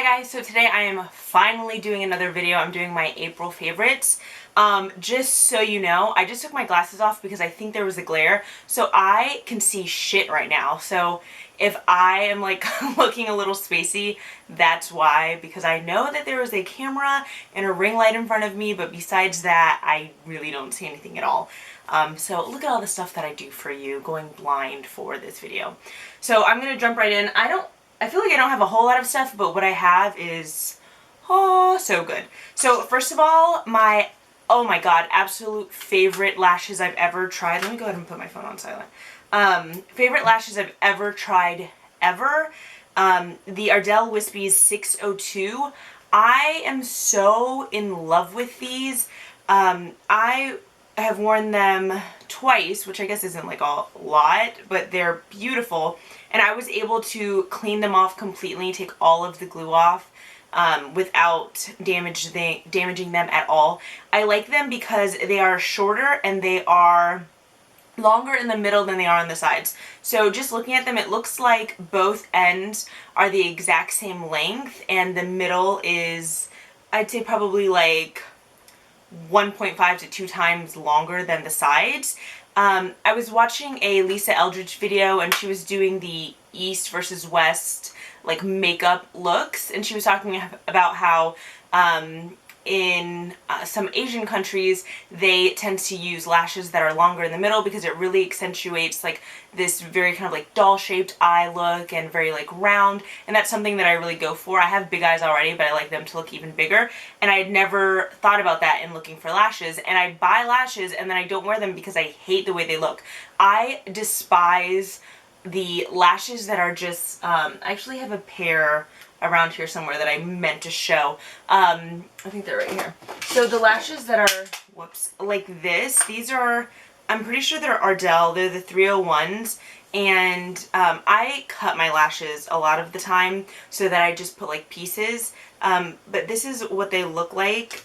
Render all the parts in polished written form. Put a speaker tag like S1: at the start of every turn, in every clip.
S1: Hi guys, so today I am finally doing another video. I'm doing my April favorites. Just so you know, I just took my glasses off because I think there was a glare, so I can see shit right now. So if I am like looking a little spacey, that's why, because I know that there is a camera and a ring light in front of me, but besides that, I really don't see anything at all. So look at all the stuff that I do for you, going blind for this video. So I'm gonna jump right in. I feel like I don't have a whole lot of stuff, but what I have is, oh, so good. So first of all, oh my god, absolute favorite lashes I've ever tried. Let me go ahead and put my phone on silent. Favorite lashes I've ever tried, ever. The Ardell Wispies 602. I am so in love with these. I have worn them twice, which I guess isn't like a lot, but they're beautiful. And I was able to clean them off completely, take all of the glue off without damaging them at all. I like them because they are shorter and they are longer in the middle than they are on the sides. So just looking at them, it looks like both ends are the exact same length and the middle is, I'd say probably like 1.5 to 2 times longer than the sides. I was watching a Lisa Eldridge video and she was doing the East versus West like makeup looks, and she was talking about how in some Asian countries they tend to use lashes that are longer in the middle because it really accentuates like this very kind of like doll shaped eye look and very like round, and that's something that I really go for. I have big eyes already, but I like them to look even bigger, and I had never thought about that in looking for lashes, and I buy lashes and then I don't wear them because I hate the way they look. I despise the lashes that are just, I actually have a pair around here somewhere that I meant to show. I think they're right here. So the lashes that are, whoops, like this, these are, I'm pretty sure they're Ardell. They're the 301s. And I cut my lashes a lot of the time so that I just put like pieces. But this is what they look like.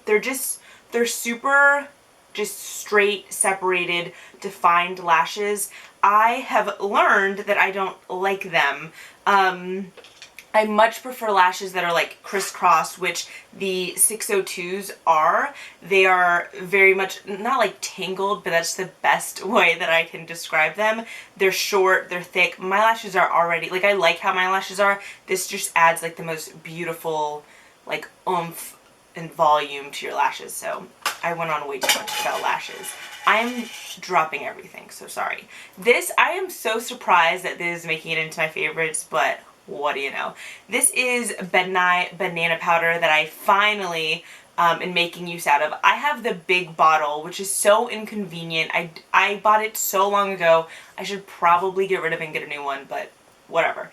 S1: They're super just straight, separated, defined lashes. I have learned that I don't like them. I much prefer lashes that are like crisscross, which the 602s are. They are very much, not like tangled, but that's the best way that I can describe them. They're short, they're thick. My lashes are already, like I like how my lashes are. This just adds like the most beautiful like oomph and volume to your lashes. So I went on way too much about lashes. I'm dropping everything, so sorry. This, I am so surprised that this is making it into my favorites, but what do you know? This is Nye Banana Powder that I finally am making use out of. I have the big bottle, which is so inconvenient. I bought it so long ago. I should probably get rid of it and get a new one, but whatever.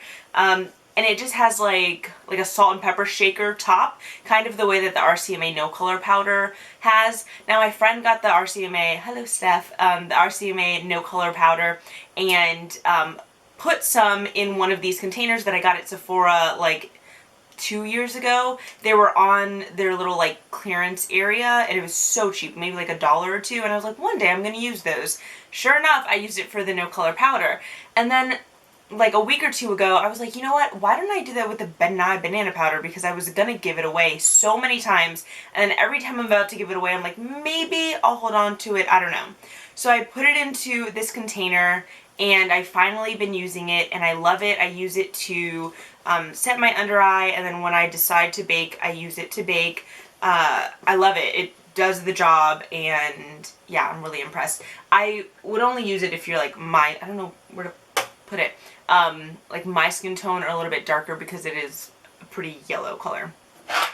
S1: And it just has like a salt and pepper shaker top, kind of the way that the RCMA No Color Powder has. Now my friend got the RCMA, hello Steph, the RCMA No Color Powder, and put some in one of these containers that I got at Sephora like 2 years ago. They were on their little like clearance area and it was so cheap, maybe like $1 or $2, and I was like, one day I'm gonna use those. Sure enough, I used it for the No Color Powder, and then like a week or 2 ago, I was like, you know what? Why didn't I do that with the Nye Banana Powder? Because I was gonna give it away so many times, and every time I'm about to give it away, I'm like, maybe I'll hold on to it. I don't know. So I put it into this container, and I've finally been using it, and I love it. I use it to set my under eye, and then when I decide to bake, I use it to bake. I love it. It does the job, and yeah, I'm really impressed. I would only use it if you're like I don't know where to put it, like my skin tone or a little bit darker, because it is a pretty yellow color.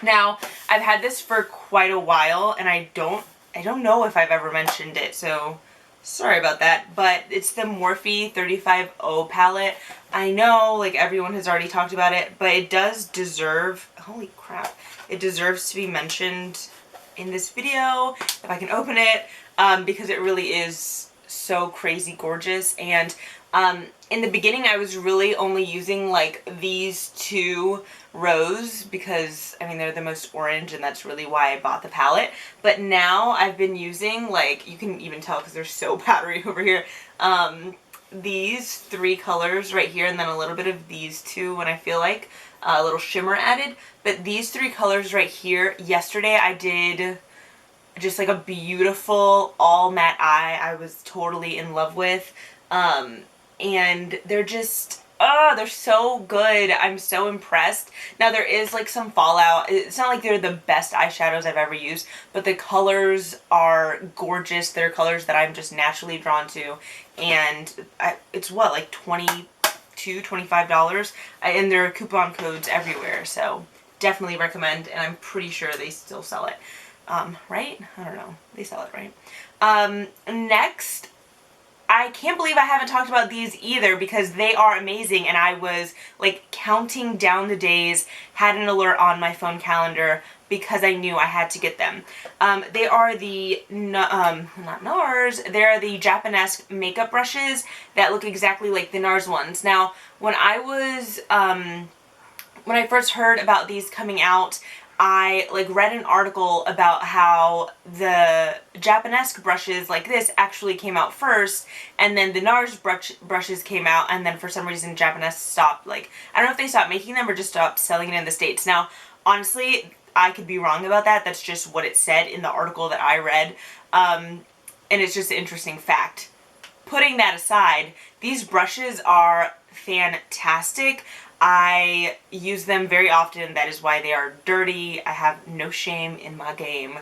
S1: Now, I've had this for quite a while, and I don't know if I've ever mentioned it, so sorry about that, but it's the Morphe 35O palette. I know like everyone has already talked about it, but it does deserve, holy crap, it deserves to be mentioned in this video, if I can open it, because it really is so crazy gorgeous. And in the beginning I was really only using like these 2 rows because I mean they're the most orange, and that's really why I bought the palette. But now I've been using, like, you can even tell because they're so powdery over here, these 3 colors right here, and then a little bit of these 2 when I feel like a little shimmer added. But these 3 colors right here, yesterday I did just like a beautiful all matte eye I was totally in love with. And they're just, oh, they're so good. I'm so impressed. Now there is like some fallout. It's not like they're the best eyeshadows I've ever used, but the colors are gorgeous. They're colors that I'm just naturally drawn to. And it's what, like $25, and there are coupon codes everywhere. So definitely recommend, and I'm pretty sure they still sell it. Right? I don't know. They sell it, right? Next, I can't believe I haven't talked about these either because they are amazing, and I was like counting down the days, had an alert on my phone calendar because I knew I had to get them. They are the, not NARS, they're the Japonesque makeup brushes that look exactly like the NARS ones. Now, when I was, when I first heard about these coming out, I like read an article about how the Japonesque brushes like this actually came out first, and then the NARS brushes came out, and then for some reason Japonesque stopped, like, I don't know if they stopped making them or just stopped selling it in the States. Now, honestly, I could be wrong about that. That's just what it said in the article that I read, and it's just an interesting fact. Putting that aside, these brushes are fantastic. I use them very often. That is why they are dirty. I have no shame in my game.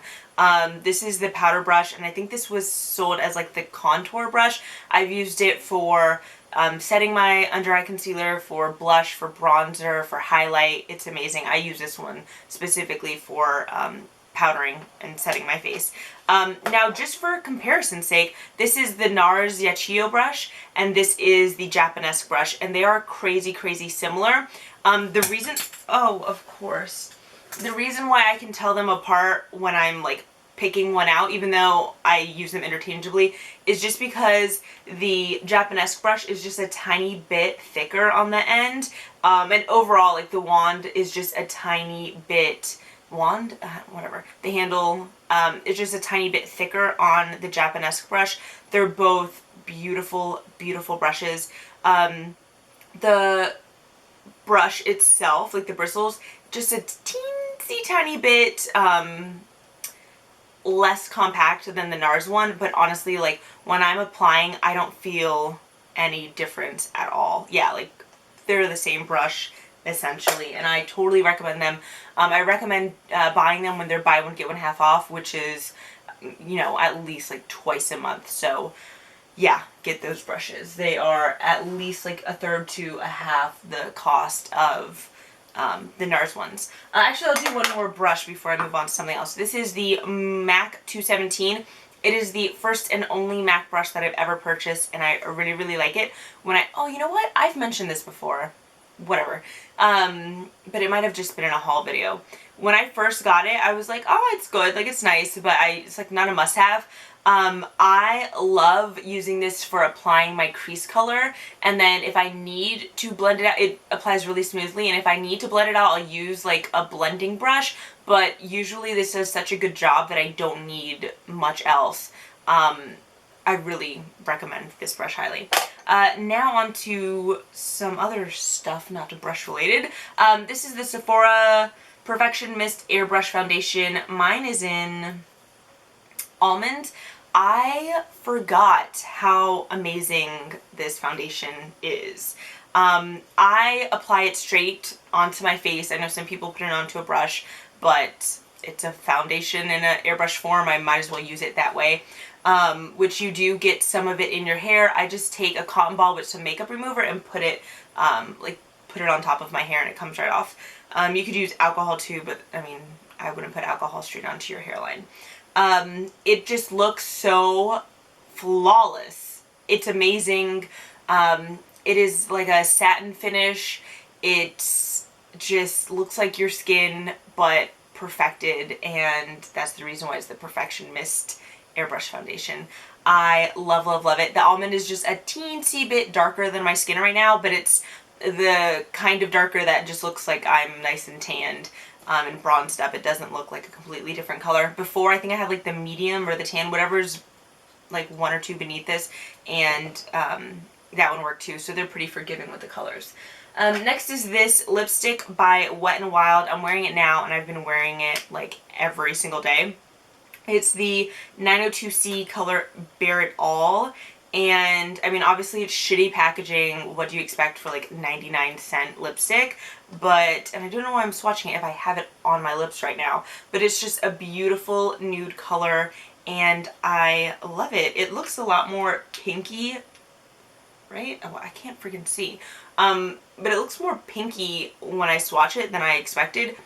S1: This is the powder brush, and I think this was sold as like the contour brush. I've used it for setting my under eye concealer, for blush, for bronzer, for highlight. It's amazing. I use this one specifically for powdering and setting my face. Now, just for comparison's sake, this is the NARS Yachio brush, and this is the Japonesque brush, and they are crazy, crazy similar. The reason, oh, of course, the reason why I can tell them apart when I'm like picking one out, even though I use them interchangeably, is just because the Japonesque brush is just a tiny bit thicker on the end, and overall, like, the wand is just a tiny bit whatever. The handle is just a tiny bit thicker on the Japonesque brush. They're both beautiful, beautiful brushes. The brush itself, like the bristles, just a teensy tiny bit less compact than the NARS one, but honestly, like, when I'm applying, I don't feel any difference at all. Yeah, like, they're the same brush essentially, and I totally recommend them. I recommend buying them when they're buy one get one half off, which is, you know, at least like twice a month. So yeah, get those brushes. They are at least like a third to a half the cost of the NARS ones. Actually, I'll do one more brush before I move on to something else. This is the MAC 217. It is the first and only MAC brush that I've ever purchased, and I really, really like it. Oh, you know what? I've mentioned this before. Whatever. But it might have just been in a haul video. When I first got it, I was like, oh, it's good, like, it's nice, but it's like not a must-have. I love using this for applying my crease color, and then if I need to blend it out, it applies really smoothly, and if I need to blend it out, I'll use like a blending brush, but usually this does such a good job that I don't need much else. I really recommend this brush highly. Now on to some other stuff, not brush related. This is the Sephora Perfection Mist Airbrush Foundation. Mine is in Almond. I forgot how amazing this foundation is. I apply it straight onto my face. I know some people put it onto a brush, but it's a foundation in an airbrush form. I might as well use it that way. Which you do get some of it in your hair. I just take a cotton ball with some makeup remover and put it on top of my hair, and it comes right off. You could use alcohol too, but I mean, I wouldn't put alcohol straight onto your hairline. It just looks so flawless. It's amazing. It is like a satin finish. It just looks like your skin, but perfected, and that's the reason why it's the Perfection Mist Airbrush Foundation. I love, love, love it. The Almond is just a teensy bit darker than my skin right now, but it's the kind of darker that just looks like I'm nice and tanned and bronzed up. It doesn't look like a completely different color. Before, I think I had like the medium or the tan, whatever's like 1 or 2 beneath this, and that one worked too. So they're pretty forgiving with the colors. Next is this lipstick by Wet n Wild. I'm wearing it now, and I've been wearing it like every single day. It's the 902C color Bare It All. And I mean, obviously it's shitty packaging. What do you expect for like 99-cent lipstick? But, and I don't know why I'm swatching it if I have it on my lips right now, but it's just a beautiful nude color and I love it. It looks a lot more pinky, right? Oh, I can't freaking see. But it looks more pinky when I swatch it than I expected.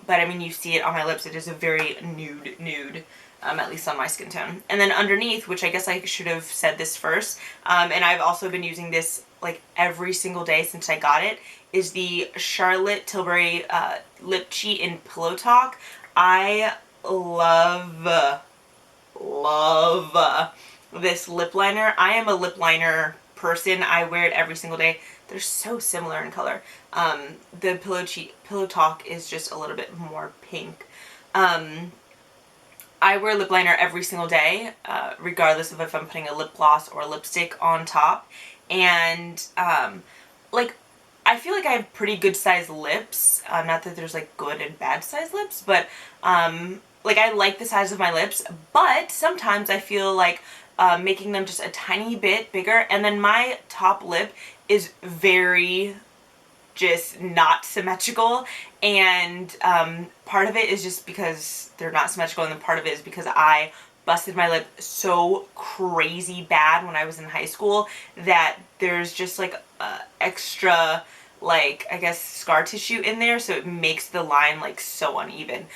S1: But I mean, you see it on my lips. It is a very nude, at least on my skin tone. And then underneath, which I guess I should have said this first, and I've also been using this like every single day since I got it, is the Charlotte Tilbury Lip Cheat in Pillowtalk. I love this lip liner. I am a lip liner person. I wear it every single day. They're so similar in color. The Pillowtalk is just a little bit more pink. I wear lip liner every single day, regardless of if I'm putting a lip gloss or lipstick on top. And, like, I feel like I have pretty good sized lips. Not that there's, like, good and bad sized lips, but, like, I like the size of my lips. But sometimes I feel like making them just a tiny bit bigger. And then my top lip is very just not symmetrical, and part of it is just because they're not symmetrical, and then part of it is because I busted my lip so crazy bad when I was in high school that there's just like extra, like, I guess scar tissue in there, so it makes the line like so uneven.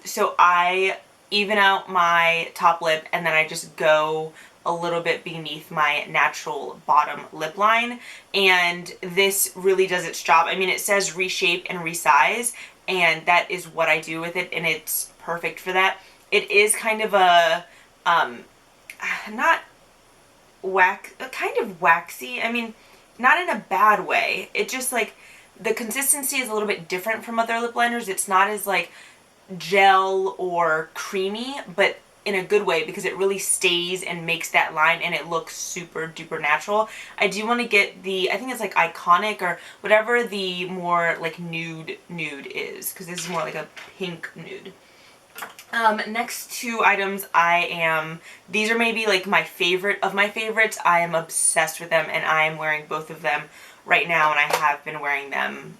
S1: So I even out my top lip and then I just go a little bit beneath my natural bottom lip line, and this really does its job. I mean, it says reshape and resize, and that is what I do with it, and it's perfect for that. It is kind of a not kind of waxy. I mean, not in a bad way. It just, like, the consistency is a little bit different from other lip liners. It's not as like gel or creamy, but in a good way, because it really stays and makes that line and it looks super duper natural. I do want to get the, I think it's like Iconic or whatever the more like nude is, because this is more like a pink nude. Next two items these are maybe like my favorite of my favorites. I am obsessed with them and I am wearing both of them right now, and I have been wearing them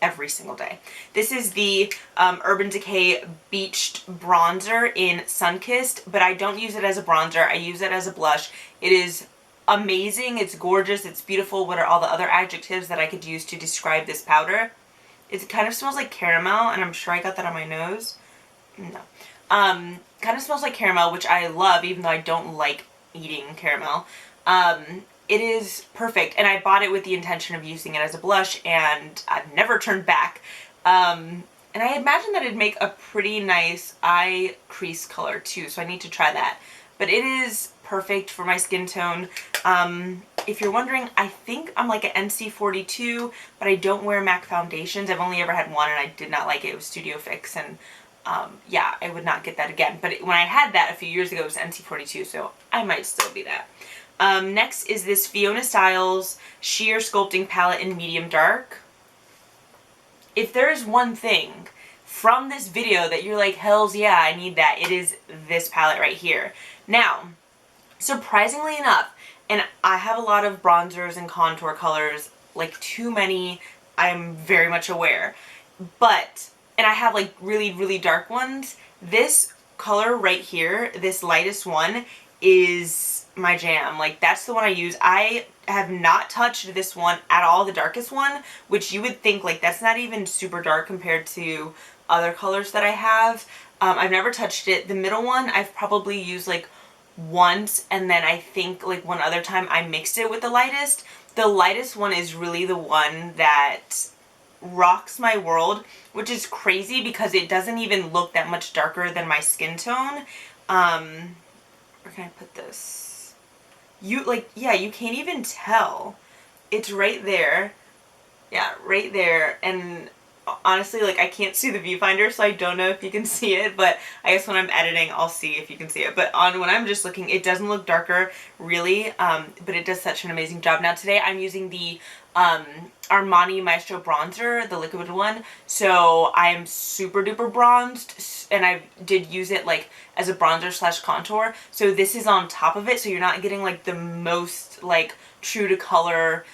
S1: every single day. This is the Urban Decay Beached Bronzer in Sunkissed, but I don't use it as a bronzer. I use it as a blush. It is amazing. It's gorgeous. It's beautiful. What are all the other adjectives that I could use to describe this powder? It kind of smells like caramel, and I'm sure I got that on my nose. No. Kind of smells like caramel, which I love, even though I don't like eating caramel. It is perfect, and I bought it with the intention of using it as a blush, and I've never turned back. And I imagine that it'd make a pretty nice eye crease color too, so I need to try that. But it is perfect for my skin tone. If you're wondering, I think I'm like an NC42, but I don't wear MAC foundations. I've only ever had one, and I did not like it. It was Studio Fix, and yeah, I would not get that again. But when I had that a few years ago, it was NC42, so I might still be that. Next is this Fiona Stiles Sheer Sculpting Palette in Medium Dark. If there is one thing from this video that you're like, hells yeah, I need that, it is this palette right here. Now, surprisingly enough, and I have a lot of bronzers and contour colors, like too many, I'm very much aware, but, and I have like really dark ones, this color right here, this lightest one, is my jam. Like, that's the one I use. I have not touched this one at all, the darkest one, which you would think like that's not even super dark compared to other colors that I have. I've never touched it. The middle one I've probably used like once, and then I think like one other time I mixed it with the lightest. The lightest one is really the one that rocks my world, which is crazy because it doesn't even look that much darker than my skin tone. Where can I put this? You, like, yeah, you can't even tell. It's right there. Yeah, right there. And honestly, like, I can't see the viewfinder, so I don't know if you can see it, but I guess when I'm editing, I'll see if you can see it. But when I'm just looking, it doesn't look darker, really, but it does such an amazing job. Now, today I'm using the Armani Maestro bronzer, the liquid one, so I'm super duper bronzed, and I did use it like as a bronzer slash contour, so this is on top of it, so you're not getting like the most like true to color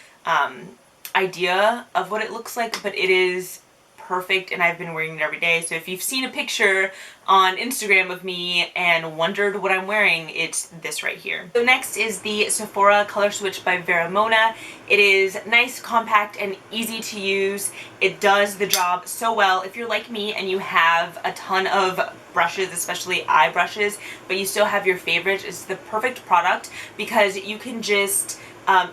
S1: idea of what it looks like, but it is perfect, and I've been wearing it every day. So if you've seen a picture on Instagram of me and wondered what I'm wearing, it's this right here. So next is the Sephora Color Switch by Vera Mona. It is nice, compact, and easy to use. It does the job so well. If you're like me and you have a ton of brushes, especially eye brushes, but you still have your favorites, it's the perfect product because you can just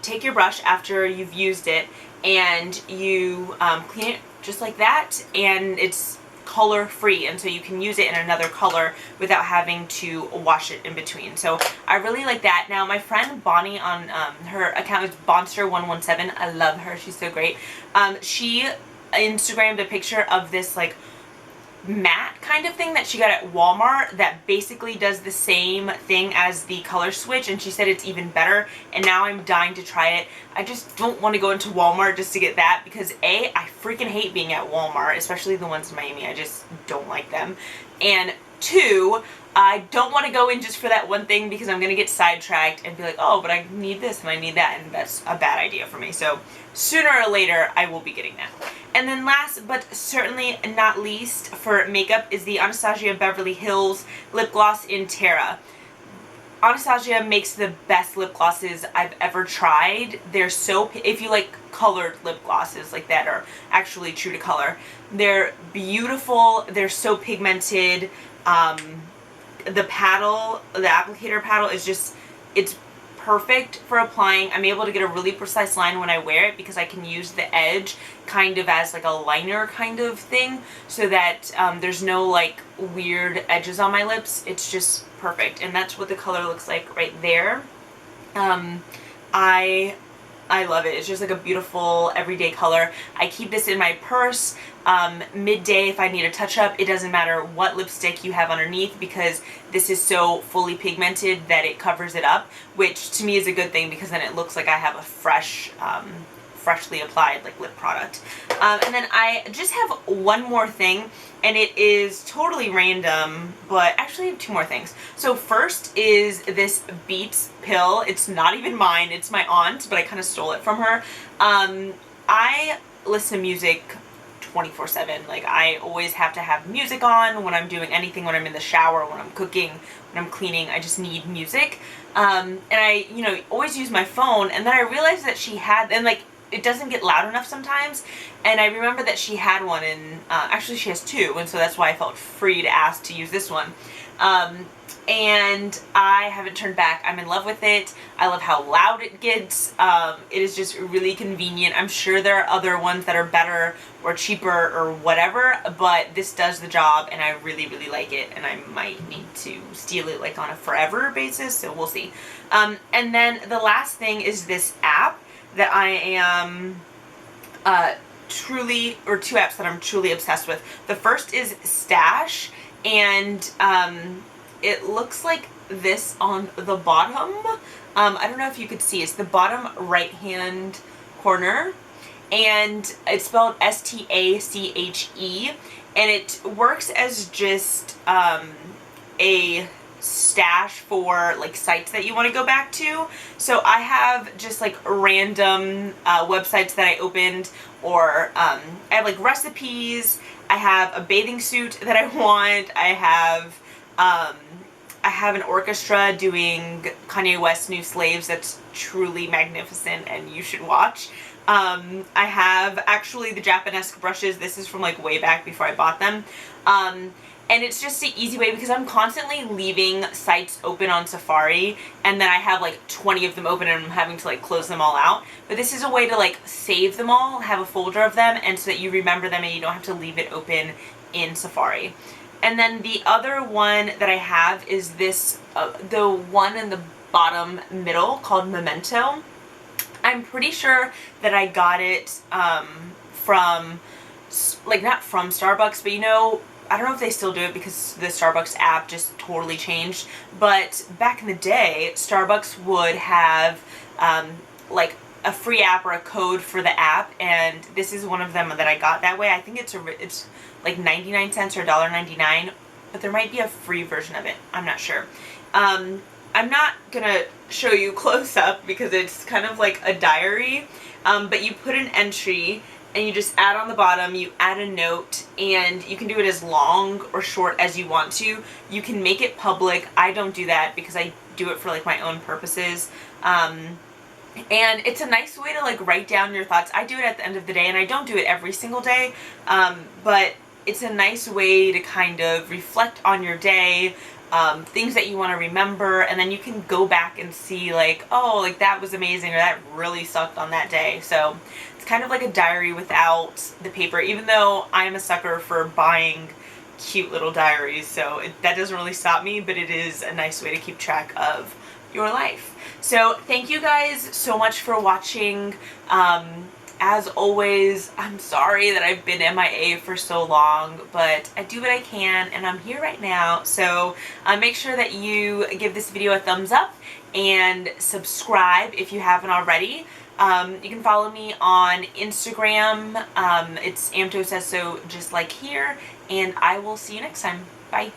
S1: take your brush after you've used it and you clean it just like that, and it's color free, and so you can use it in another color without having to wash it in between. So I really like that. Now my friend Bonnie on her account is Bonster117. I love her, she's so great. She Instagrammed a picture of this like matte kind of thing that she got at Walmart that basically does the same thing as the color switch, and she said it's even better, and now I'm dying to try it. I just don't want to go into Walmart just to get that because A, I freaking hate being at Walmart, especially the ones in Miami. I just don't like them. And two, I don't want to go in just for that one thing because I'm going to get sidetracked and be like, oh, but I need this and I need that, and that's a bad idea for me. So sooner or later, I will be getting that. And then last but certainly not least for makeup is the Anastasia Beverly Hills Lip Gloss in Terra. Anastasia makes the best lip glosses I've ever tried. They're so, if you like colored lip glosses like that are actually true to color, they're beautiful. They're so pigmented. The paddle, the applicator paddle is just, it's perfect for applying. I'm able to get a really precise line when I wear it because I can use the edge kind of as like a liner kind of thing so that there's no like weird edges on my lips. It's just perfect, and that's what the color looks like right there. I love it. It's just like a beautiful everyday color. I keep this in my purse midday if I need a touch-up. It doesn't matter what lipstick you have underneath because this is so fully pigmented that it covers it up, which to me is a good thing because then it looks like I have a freshly applied like lip product. And then I just have one more thing, and it is totally random, but actually I have two more things. So first is this Beats pill. It's not even mine, it's my aunt, but I kind of stole it from her. I listen to music 24/7. Like, I always have to have music on when I'm doing anything, when I'm in the shower, when I'm cooking, when I'm cleaning. I just need music. And I, you know, always use my phone, and then I realized that she had, and like, it doesn't get loud enough sometimes, and I remember that she had one, and actually she has two, and so that's why I felt free to ask to use this one. And I haven't turned back. I'm in love with it. I love how loud it gets. It is just really convenient. I'm sure there are other ones that are better or cheaper or whatever, but this does the job, and I really, really like it, and I might need to steal it like on a forever basis, so we'll see. And then the last thing is this app that I am truly, or two apps that I'm truly obsessed with. The first is Stache, and it looks like this on the bottom. I don't know if you could see. It's the bottom right hand corner, and it's spelled S-T-A-C-H-E, and it works as just a stash for like sites that you want to go back to. So I have just like random websites that I opened, or I have like recipes, I have a bathing suit that I want, I have an orchestra doing Kanye West's New Slaves that's truly magnificent and you should watch. I have actually the Japonesque brushes. This is from like way back before I bought them. And it's just the easy way because I'm constantly leaving sites open on Safari, and then I have like 20 of them open and I'm having to like close them all out. But this is a way to like save them all, have a folder of them, and so that you remember them and you don't have to leave it open in Safari. And then the other one that I have is this, the one in the bottom middle called Momento. I'm pretty sure that I got it from like not from Starbucks, but you know, I don't know if they still do it because the Starbucks app just totally changed, but back in the day, Starbucks would have like a free app or a code for the app, and this is one of them that I got that way. I think it's like 99 cents or $1.99, but there might be a free version of it. I'm not sure. I'm not gonna show you close up because it's kind of like a diary, but you put an entry and you just add on the bottom, you add a note, and you can do it as long or short as you want to. You can make it public. I don't do that because I do it for like my own purposes. And it's a nice way to like write down your thoughts. I do it at the end of the day, and I don't do it every single day, but it's a nice way to kind of reflect on your day, things that you want to remember, and then you can go back and see like, oh, like that was amazing, or that really sucked on that day. So it's kind of like a diary without the paper, even though I'm a sucker for buying cute little diaries, so that doesn't really stop me, but it is a nice way to keep track of your life. So thank you guys so much for watching. As always, I'm sorry that I've been MIA for so long, but I do what I can, and I'm here right now. So make sure that you give this video a thumbs up and subscribe if you haven't already. You can follow me on Instagram. It's AmTo says so, just like here, and I will see you next time. Bye.